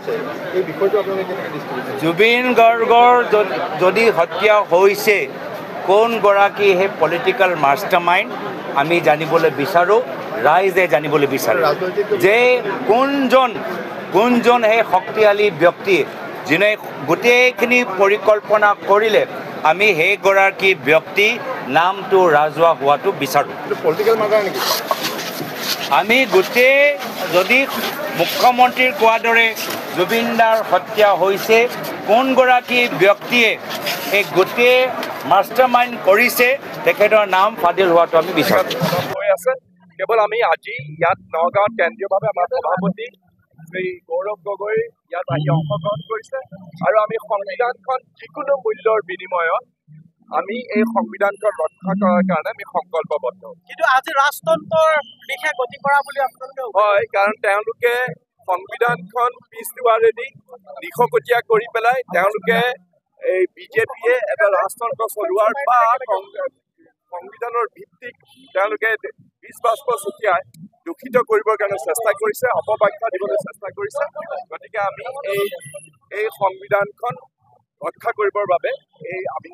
হৈছে এই বিষয়টো আপোনালোকে কেনেকৈ দৃষ্টি দিছে জুবিন গাৰ্গৰ যদি হত্যা হৈছে কোনগৰাকী সেই পলিটিকেল মাষ্টাৰমাইণ্ড আমি জানিবলৈ বিচাৰোঁ ৰাইজে জানিবলৈ বিচাৰোঁ যে কোনজন সেই শক্তিশালী ব্যক্তি যিনে গোটেইখিনি পৰিকল্পনা কৰিলে আমি সেইগৰাকী ব্যক্তি নামটো ৰাজহুৱা হোৱাটো বিচাৰোঁ পলিটিকেল মাৰ্ডাৰ নেকি আমি গোটেই যদি মুখ্যমন্ত্ৰীৰ কোৱাৰ দৰে জুবিনদাৰ হত্যা হৈছে কোনগৰাকী ব্যক্তিয়ে এই গোটেই মাষ্টাৰমাইণ্ড কৰিছে তেখেতৰ নাম ফাদিল হোৱাটো আমি বিচাৰোঁ হৈ আছে কেৱল আমি আজি ইয়াত নগাঁৱত কেন্দ্ৰীয়ভাৱে আমাৰ সভাপতি শ্ৰী গৌৰৱ গগৈ ইয়াত আহি অংশগ্ৰহণ কৰিছে আৰু আমি সংবিধানখন যিকোনো মূল্যৰ বিনিময়ত আমি এই সংবিধানখন ৰক্ষা কৰাৰ কাৰণে আমি সংকল্পবদ্ধ কিন্তু আজি ৰাজতন্ত্ৰৰ দিশে গতি কৰা বুলি আপোনালোকে হয় কাৰণ তেওঁলোকে সংবিধানখন পিছ দুৱাৰেদি নিশকটীয়া কৰি পেলাই তেওঁলোকে এই বিজেপিয়ে এটা ৰাজতন্ত্ৰ চলোৱাৰ বা সংবিধানৰ ভিত্তিক তেওঁলোকে বীজ বাষ্প ছটিয়াই দূষিত কৰিবৰ কাৰণে চেষ্টা কৰিছে অপব্যাখ্যা দিবলৈ চেষ্টা কৰিছে গতিকে আমি এই সংবিধানখন ৰক্ষা কৰিবৰ বাবে আমি